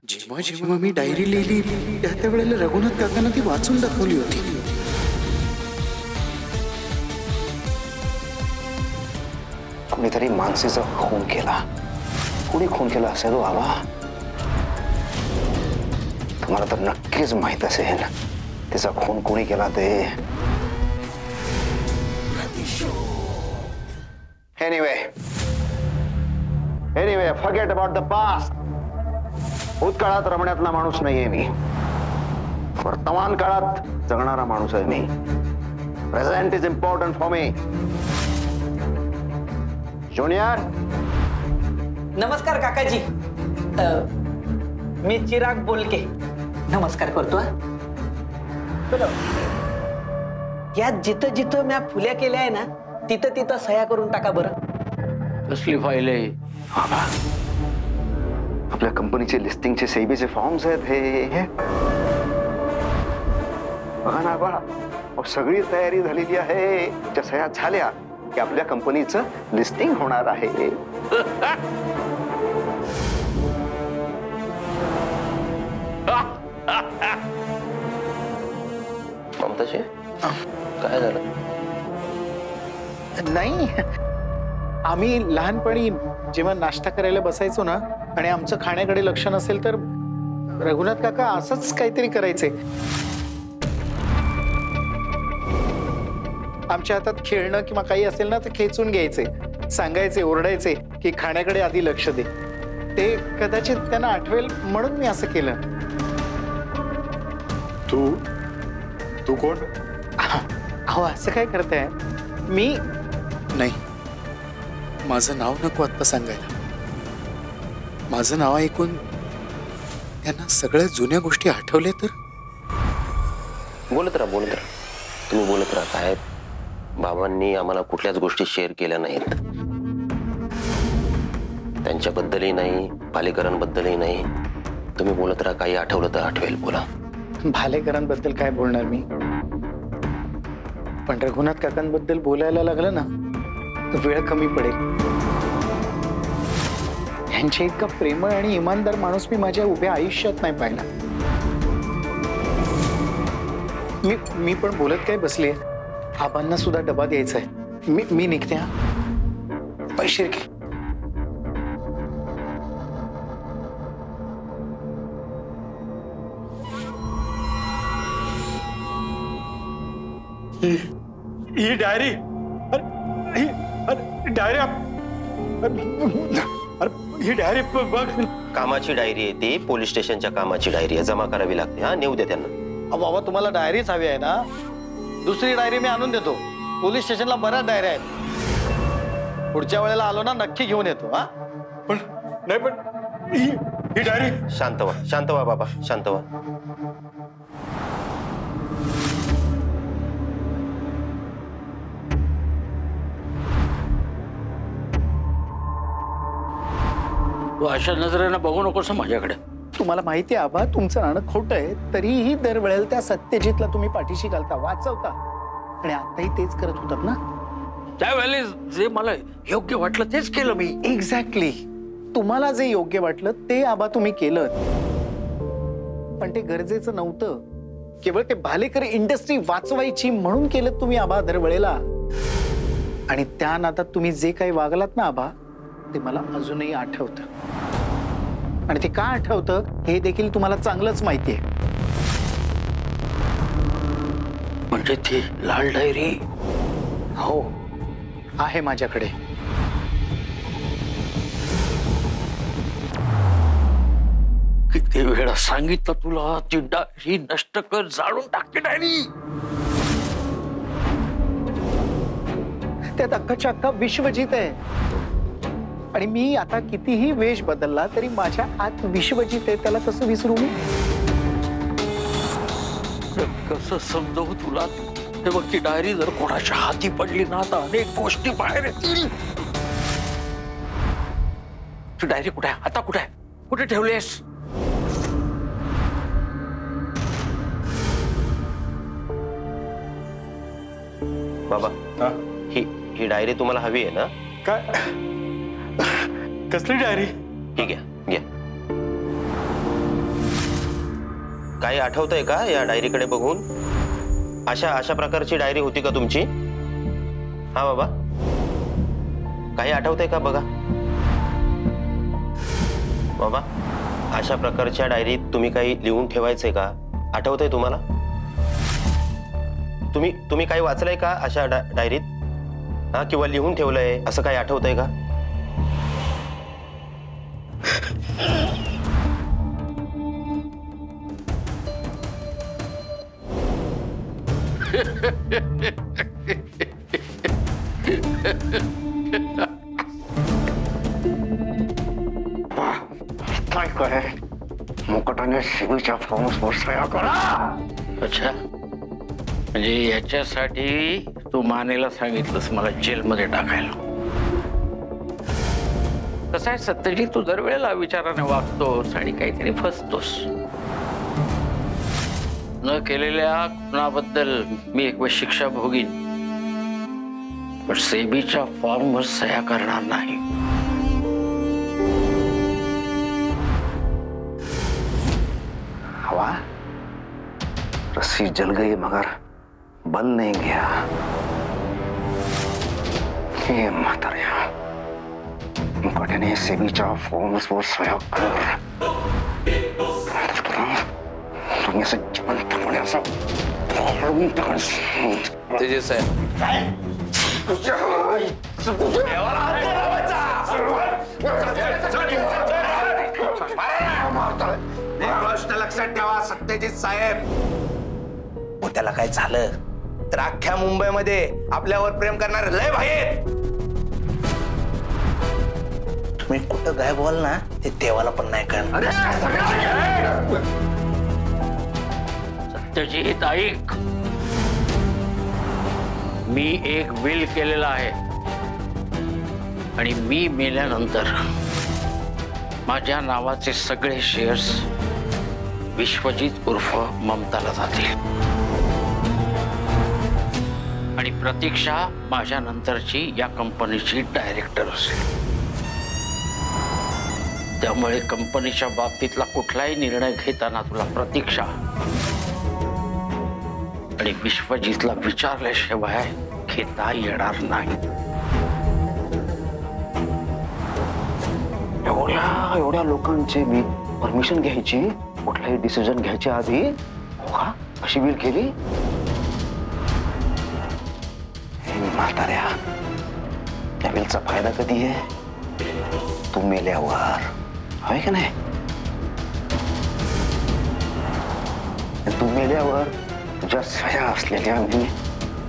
जेव्हा जेव्हा मी डायरी लिहिली त्या वेळेला रघुनाथ काकांना ती वाचून दाखवली होती. कोणीतरी मानसीचा खून केला. कोणी खून केला असेल बाबा? तुम्हाला तर नक्कीच माहित असेल तिचा खून कोणी केला ते. Anyway forget about the past. भूतकाळात रमण्यातला माणूस नाहीये मी. वर्तमान काळात जगणारा माणूस आहे मी. Present is important for me. Junior. नमस्कार काकाजी. मी चिराग बोलके नमस्कार करतो. यात जिथं जिथं म्या फुल्या केल्या आहे ना तिथं तिथं सह्या करून टाका बरं. कसली फाईल आहे? आपल्या कंपनीचे लिस्टिंगचे सेबीचे फॉर्म्स आहेत हे. बघा ना बा, सगळी तयारी झालेली आहे. त्या सह्या झाल्या की आपल्या कंपनीचं लिस्टिंग होणार आहे. ममताजी काय झालं? नाही, आम्ही लहानपणी जेव्हा नाश्ता करायला बसायचो ना आणि आमचं खाण्याकडे लक्ष नसेल तर रघुनाथ काका असंच काहीतरी करायचे. आमच्या हातात खेळणं किंवा काही असेल ना तर खेचून घ्यायचे, सांगायचे, ओरडायचे की खाण्याकडे आधी लक्ष दे. ते कदाचित त्यांना आठवेल म्हणून मी असं केलं. तू कोण? अहो असं काय करताय? मी नाही, माझं नाव नको आत्ता सांगायला. माझं नाव ऐकून त्यांना सगळ्या जुन्या गोष्टी आठवल्या तर? बोलत राहा. तुम्ही बोलत राहा. साहेब, बाबांनी आम्हाला कुठल्याच गोष्टी शेअर केल्या नाहीत. त्यांच्याबद्दलही नाही, भालेकरांबद्दलही नाही. तुम्ही बोलत राहा. काही आठवलं तर आठवेल. बोला. भालेकरांबद्दल काय बोलणार मी? पण रघुनाथ काकांबद्दल बोलायला लागलं ना तर वेळ कमी पडेल. यांच्या इतका प्रेमळ आणि इमानदार माणूस मी माझ्या उभ्या आयुष्यात नाही पाहिला. मी पण बोलत काय बसले. आबांना सुद्धा डबा द्यायचा आहे. मी निघते. हा पैसे घे. ही डायरी. डायरी. ही डायरी बघ. कामाची डायरी आहे ती. पोलीस स्टेशनच्या कामाची डायरी आहे. जमा करावी लागते. हा, नेऊ दे त्यांना. बाबा तुम्हाला डायरीच हवी आहे ना? दुसरी डायरी मी आणून देतो. पोलीस स्टेशनला बऱ्याच डायऱ्या आहेत. पुढच्या वेळेला आलो ना नक्की घेऊन येतो. हा पण नाही, पण ही डायरी. शांत व्हा बाबा, शांत व्हा. तू अशा नजरेनं बघू नकोस माझ्याकडे. तुम्हाला माहिती आहे आबा, तुमचं नाणं खोटं आहे तरीही दरवेळेला त्या सत्यजितला तुम्ही पाठीशी घालता, वाचवता. आणि आताही तेच करत होतात ना. त्यावेळेला जे मला योग्य वाटलं तेच केलं मी. एक्झॅक्टली. तुम्हाला जे योग्य वाटलं ते आबा तुम्ही केलं. पण ते गरजेचं नव्हतं. केवळ ते भालेकर इंडस्ट्री वाचवायची म्हणून केलं तुम्ही आबा दरवेळेला. आणि त्या नादात तुम्ही जे काही वागलात ना आबा ते मला अजूनही आठवतं. आणि ते का आठवतं हे देखील तुम्हाला चांगलंच माहिती आहे. म्हणजे ती लाल डायरी? हो, आहे माझ्याकडे. किती वेळा सांगितलं तुला ती डायरी नष्ट कर, जाळून टाकते डायरी. त्यात अख्खाच्या अख्खा विश्वजित आहे. आणि मी आता कितीही वेश बदलला तरी माझ्या आत विश्वजित आहे. त्याला कसं विसरू मी? कसं समजवू तुला? हे बघ, ती डायरी जर कोणाच्या हाती पडली ना तर अनेक गोष्टी बाहेर येतील. ती डायरी कुठे आहे आता? कुठे आहे? कुठे ठेवलीस? बाबा, ही डायरी तुम्हाला हवी आहे ना? काय? कसली डायरी? ठीक आहे, घ्या. काही आठवतंय का या डायरीकडे बघून? अशा अशा प्रकारची डायरी होती का तुमची? हा बाबा, काही आठवतंय का बघा. बाबा, अशा प्रकारच्या डायरीत तुम्ही काही लिहून ठेवायचंय का? आठवतंय तुम्हाला? तुम्ही काही वाचलंय का अशा डायरीत? हा, किंवा लिहून ठेवलंय असं काही आठवतंय का? काय मुकटाने शिवीच्या फॉर्मवर सह्या करा. अच्छा, म्हणजे याच्यासाठी तू मानेला सांगितलंस मला जेलमध्ये टाकायला. कसं आहे सत्यजित, तू दरवेळेला विचाराने वागतोस आणि काहीतरी फसतोस. न केलेल्या गुन्ह्याबद्दल मी एक वेळ शिक्षा भोगीन, पण सेबीच्या फॉर्मवर सह्या करणार नाही. हवा रस्सी जल गई मगर बल नहीं गया. हे म्हाताऱ्या, मुकाट्याने सेबीच्या फॉर्मवर सह्या कर. तुम्ही असं जिवंतपणे असं पळून टाकायचं. तेजस साहेब, गोष्ट लक्षात ठेवा सत्यजित साहेब, त्याला काय झालं तर अख्ख्या मुंबईमध्ये आपल्यावर प्रेम करणारे लय भाई आहेत. तुम्ही कुठं गायब व्हाल ना ते देवाला पण नाही करणार. सत्यजित ऐक, मी एक विल केलेला आहे आणि मी मेल्यानंतर माझ्या नावाचे सगळे शेअर्स विश्वजित उर्फ ममताला जातील आणि प्रतीक्षा माझ्या नंतरची या कंपनीची डायरेक्टर असेल. त्यामुळे कंपनीच्या बाबतीतला कुठलाही निर्णय घेताना तुला प्रतीक्षा आणि विश्वजितला विचारल्याशिवाय घेता येणार नाही. एवढ्या लोकांचे मी परमिशन घ्यायची, कुठलाही डिसिजन घ्यायच्या आधी हो का अशी विल केली? म्हाताऱ्या, त्या विलचा फायदा कधी आहे? तू मेल्यावर, आहे का नाही? तू मेल्यावर तुझ्या सह्या असलेल्या मी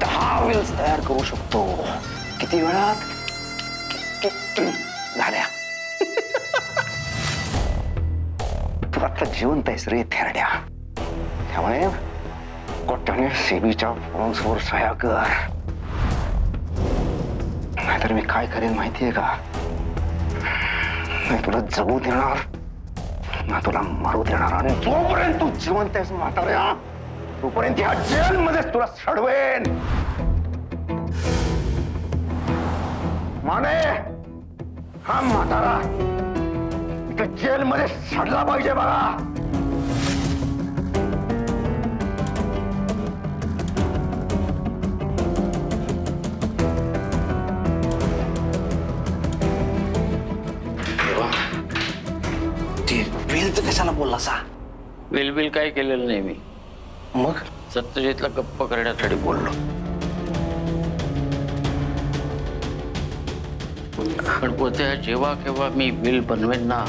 10 विल्स तयार करू शकतो. किती वेळात? झाल्या. तू आता जिवंत आहेस रे थेरड्या. त्यामुळे कोट्याने सेबीच्या फॉर्म्सवर सह्या कर. नाहीतर मी काय करेन माहितीये का? नाही तुला जगू देणार ना तुला मरू देणार. आणि जोपर्यंत तू जिवंत आहेस म्हाताऱ्या, तोपर्यंत ह्या जेलमध्येच तुला सडवेन. माने, हा म्हातारा इथं जेलमध्ये सडला पाहिजे बघा. ती बिल तर कशाला बोलला सा? विल काय केलेलं नाही मी. मग सत्यजितला गप्प करण्यासाठी बोललो. पण पोत्या, जेव्हा केव्हा मी बिल बनवेन ना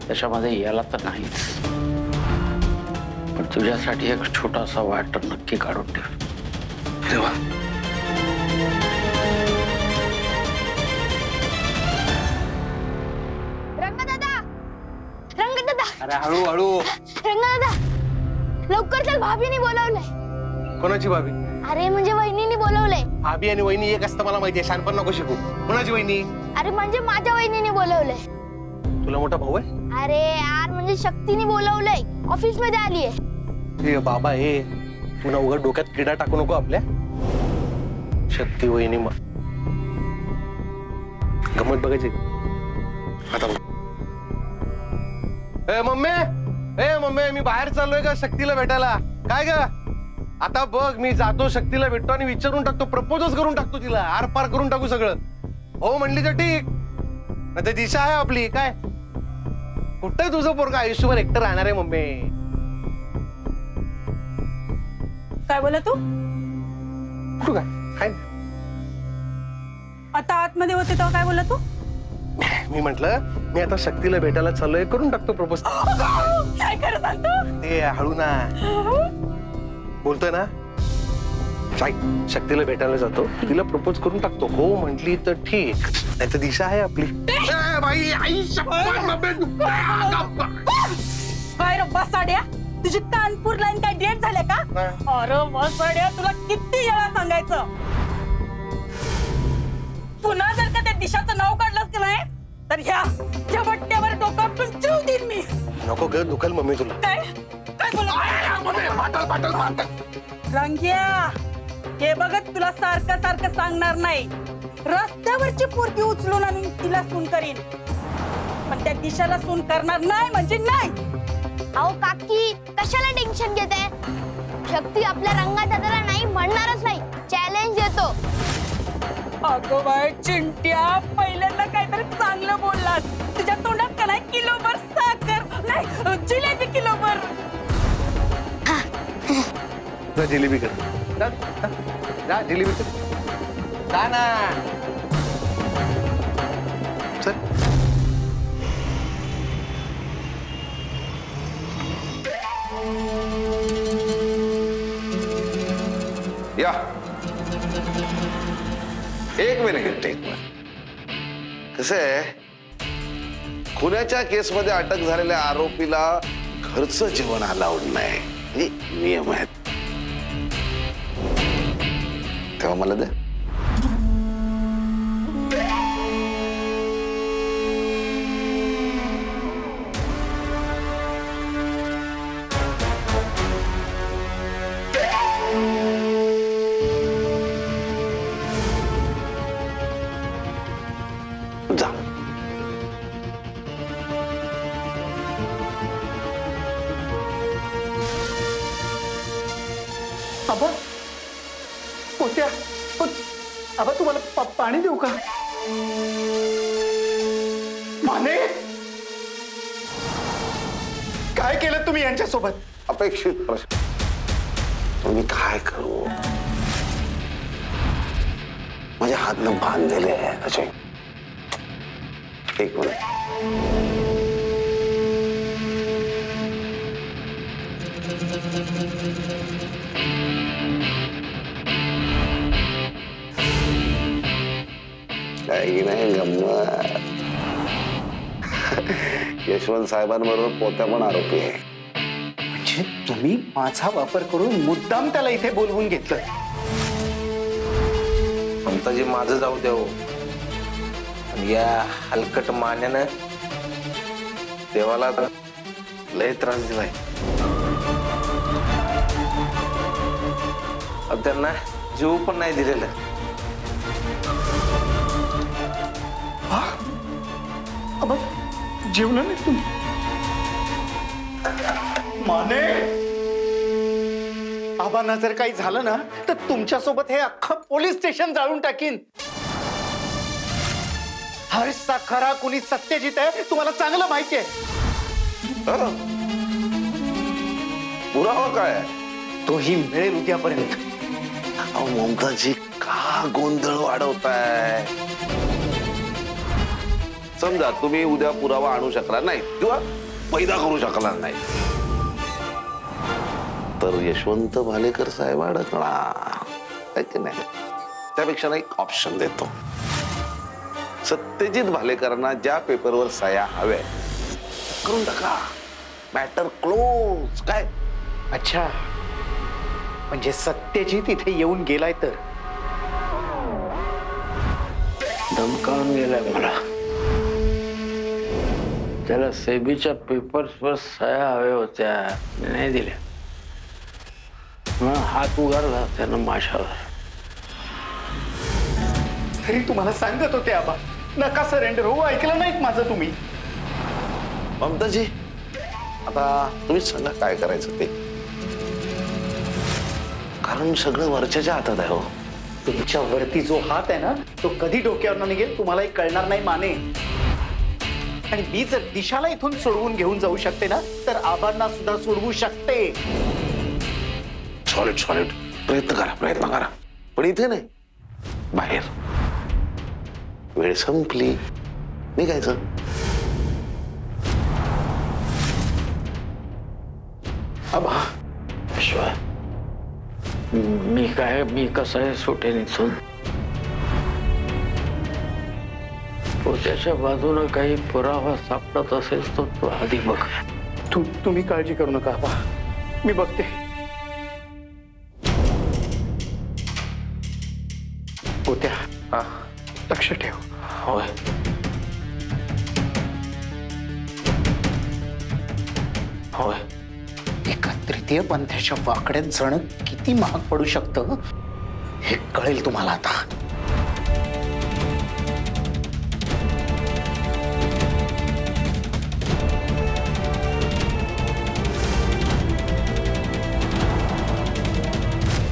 त्याच्यामध्ये याला तर नाहीच, पण तुझ्यासाठी एक छोटासा वाटा नक्की काढून ठेव. तेव्हा रंगदादा, अरे हळूहळू. रंगदादा, लवकर चल, भाभीने बोलावलंय. कोणाची भाभी? अरे म्हणजे वहिनीने बोलावलंय. भाभी आणि वहिनी एक असतं मला माहितीये, शानपण नको शिकू. कोणाची वहिनी? अरे म्हणजे माझ्या वहिनीने बोलावलंय. तुला मोठा भाऊ आहे? अरे यार म्हणजे शक्तीने बोलावलंय, ऑफिस मध्ये आलीये. हे बाबा, हे पुन्हा उघड डोक्यात किडा टाकू नको आपल्या. शक्ती वहिनी मग गमत बघायची आता. मम्मी मी बाहेर चाललोय का शक्तीला भेटायला. काय ग आता बघ, मी जातो शक्तीला भेटतो आणि विचारून टाकतो, प्रपोजच करून टाकतो तिला, आर पार करून टाकू सगळं. हो म्हणली तर ठीक, नाही तर दिशा आहे आपली. काय कुठं तुझं पोरगा आयुष्यभर एकटं राहणार आहे मम्मी. काय बोला तू? कुठं काय आता आतमध्ये होते तेव्हा काय बोला तू? मी म्हंटल मी आता शक्तीला भेटायला चाललोय, करून टाकतो प्रपोज. काय खरं सांगतो? ते हळू ना बोलतोय ना. शक्तीला भेटायला जातो, तिला प्रपोज करून टाकतो. हो म्हटली तर ठीक, नाही तर दिशा आहे आपली. काय रे बसाड्या, तुझी कानपूर लाईन काय डेट झाल्या का? अरे बसाड्या, तुला किती वेळा सांगायचं, पुन्हा जर का त्या दिशाचं नाव काढलंस की नाही तर ह्या बट्ट्यावर डोकं आपटून जीव देईन मी. नको ग, दुखाल मम्मी तुला. काय काय बोला रंग्या, हे बघत तुला सारखं सारखं सांगणार नाही. रस्त्यावरची पोरगी उचलून आणून तिला सून करीन, पण त्या दिशाला सून करणार नाही म्हणजे नाही. अहो काकी, कशाला टेन्शन घेते? शक्ती आपल्या रंगात दादाला नाही म्हणणारच नाही, चॅलेंज देतो. अगो बाय चिंट्या, पहिल्यांदा काहीतरी चांगलं बोललास. तुझ्या तोंडात का नाही किलोभर साखर नाही, जिलेबी किलोभर. जिलेबी कर, जा जिलेबी कर, जा ना. चल. या एक मिनिट. कसं आहे, खुनाच्या केसमध्ये अटक झालेल्या आरोपीला घरचं जेवण अलाउड नाही, हे नियम आहेत. तेव्हा मला दे. जा. आबा पोत्या, आबा तुम्हाला पाणी देऊ का? माने, काय केलं तुम्ही यांच्यासोबत? अपेक्षित प्रश्न. तुम्ही काय करू, माझ्या हातनं बांधलेले आहे अजय. एक मिनिट. काही नाही गंमत. यशवंत साहेबांबरोबर पोत्या पण आरोपी आहे. म्हणजे तुम्ही माझा वापर करून मुद्दाम त्याला इथे बोलवून घेतलं? ममताजी, माझं जाऊ द्या हो. या हलकट मान्यानं देवाला लय त्रास दिलाय. त्यांना जीव पण नाही दिलेलं. जेवण नाही तुम्ही? माने, आबांना जर काही झालं ना तर तुमच्यासोबत हे अख्खं पोलीस स्टेशन जाळून टाकीन. हर्षचा खरा कुणी सत्यजित आहे तुम्हाला चांगलं माहिती आहे. पुरावा काय? तोही मिळेल उद्यापर्यंत. अहो ममताजी, का गोंधळ वाढवताय? समजा तुम्ही उद्या पुरावा आणू शकणार नाही किंवा पैदा करू शकणार नाही तर यशवंत भालेकर साहेब अडकणार की नाही. त्यापेक्षा एक ऑप्शन देतो. सत्यजित भालेकरांना ज्या पेपरवर सह्या हव्या करून टाका. Matter close. काय? अच्छा, म्हणजे सत्यजित इथे येऊन गेलाय तर? धमकावून गेलाय मला. त्याला सेबीच्या पेपर्सवर सह्या हव्या होत्या, नाही दिल्या. हात उगारला त्यानं माझ्यावर. तरी तुम्हाला सांगत होते आबा, नका सरेंडर हो. ऐकलं नाहीत माझं तुम्ही? ममताजी, आता तुम्हीच सांगा काय करायचं ते, कारण सगळं वरच्याच्या हातात आहे हो. तुमच्या वरती जो हात आहे ना तो कधी डोक्यावर निघेल तुम्हालाही कळणार नाही माने. आणि मी जर दिशाला इथून सोडवून घेऊन जाऊ शकते ना तर आबांना सुद्धा सोडवू शकते. सॉलिड सॉलिड प्रयत्न करा पण इथे नाही, बाहेर. वेळ संपली निघायचं. आबा मी कसं आहे सुटेन इथून. त्याच्या बाजूनं काही पुरावा सापडत असेल तो आधी बघ. तुम्ही काळजी करू नका आबा, मी बघते. होत्या लक्ष ठेव. होय. होय. एका तृतीय पंथाच्या वाकड्यात जाणं किती महाग पडू शकतं हे कळेल तुम्हाला आता.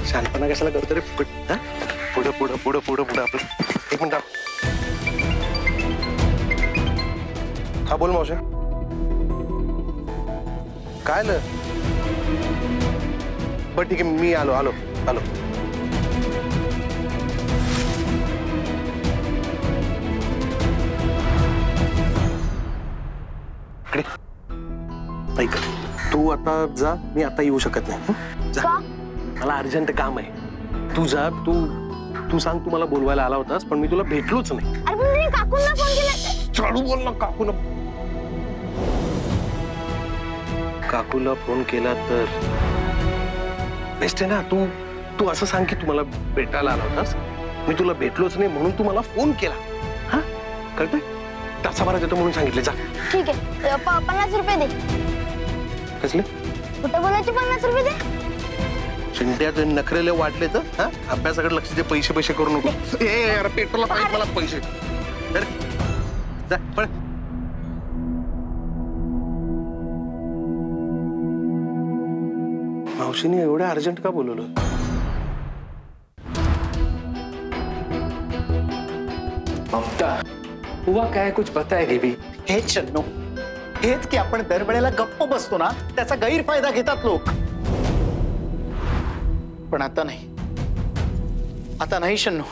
शानपणा कशाला करतो रे फुकट? पुढं पुढं पुढं पुढं पुढं आपलं. एक मिनिट. हा बोल मावशे, काय आलं? बरं ठीक आहे, मी आलो आलो आलो. ऐक, तू आता जा, मी आता येऊ शकत नाही. जा, मला अर्जंट काम आहे. तू जा. तू सांग तू मला बोलवायला आला होतास पण मी तुला भेटलोच नाही. अरे पण मी काकूंना फोन केला. चालू बोल ना. काकूला फोन केला तर बेस्ट आहे ना. तू असं सांग की तू मला भेटायला आला होतास, मी तुला भेटलोच नाही म्हणून तू मला फोन केला. हा कळतंय? तासाभरात येतो म्हणून सांगितले. जा. ठीक आहे, 50 रुपये दे. कसले? कुठं बोलायचे 50 रुपये दे. चिंट्यात नखरेले वाटले तर हा अभ्यासाकडे लक्ष दे. पैसे करू नको. यार पेट्रोलला पाहिजे मला पैसे. जा पळ. मावशीने एवढं अर्जंट का बोलवलं? ममता हुआ काय कुछ पता है बेबी? हेच शन्नू, हेच की आपण दरवेळेला गप्प बसतो ना त्याचा गैरफायदा घेतात लोक. पण आता नाही, आता नाही शन्नू.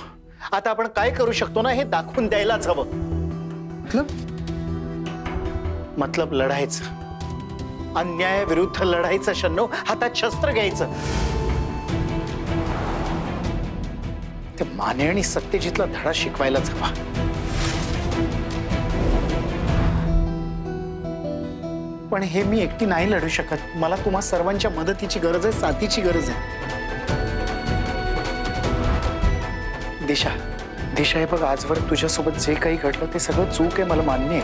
आता आपण काय करू शकतो ना हे दाखवून द्यायलाच हवं. मतलब लढायचं, अन्यायाविरुद्ध लढायचं शन्नू. हातात शस्त्र घ्यायचं. ते माने आणि सत्यजितला धडा शिकवायलाच हवा. पण हे मी एकटी नाही लढू शकत. मला तुम्हा सर्वांच्या मदतीची गरज आहे, साथीची गरज आहे. दिशा हे बघ, आजवर तुझ्यासोबत जे काही घडलं ते सगळं चूक आहे, मला मान्य आहे.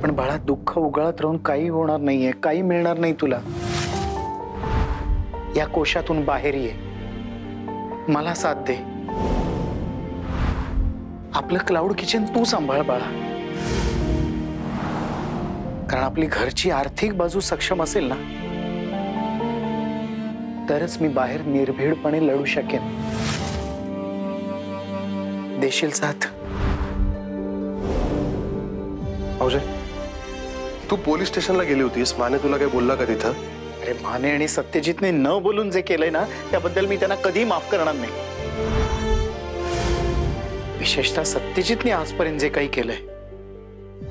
पण बाळा, दुःख उगाळत राहून काही होणार नाहीये, काही मिळणार नाही तुला. या कोशातून बाहेर ये, मला साथ दे. आपलं क्लाउड किचन तू सांभाळ बाळा. कारण आपली घरची आर्थिक बाजू सक्षम असेल ना तरच मी बाहेर निर्भीडपणे लढू शकेन. देशील साथ? मावशे, तू पोलीस स्टेशनला गेली होतीस, माने तुला काही बोलला का तिथं? अरे माने आणि सत्यजितने न बोलून जे केलंय ना त्याबद्दल मी त्यांना कधी माफ करणार नाही. विशेषतः सत्यजितने आजपर्यंत जे काही केलंय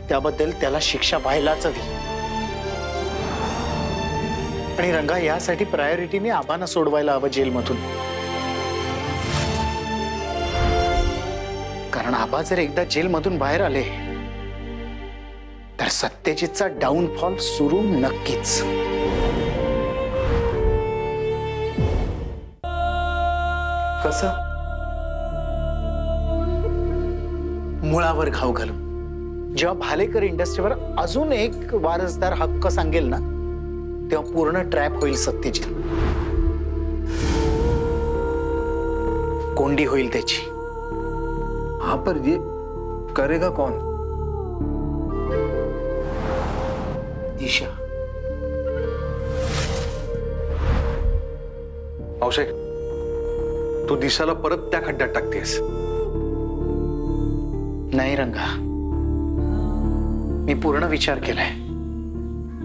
त्याबद्दल त्याला शिक्षा व्हायलाच हवी. आणि रंगा, यासाठी प्रायोरिटीने आबांना सोडवायला हवं जेलमधून. कारण आबा जर एकदा जेलमधून बाहेर आले तर सत्यजितचा डाऊनफॉल सुरू नक्कीच. कसं? मुळावर घाव घालून. जेव्हा भालेकर इंडस्ट्रीवर अजून एक वारसदार हक्क सांगेल ना तेव्हा पूर्ण ट्रॅप होईल सत्यजित. कोंडी होईल त्याची. हाँ, पर ये करेगा कौन? दिशा. औषध तू दिशाला परत त्या खड्ड्यात टाकतेस. नाही रंगा, मी पूर्ण विचार केलाय.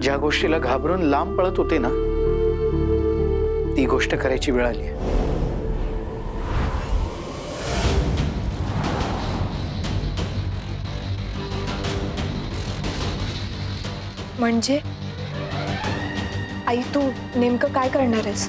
ज्या गोष्टीला घाबरून लांब पळत होते ना, ती गोष्ट करायची वेळ आली. म्हणजे आई तू नेमकं काय करणार आहेस?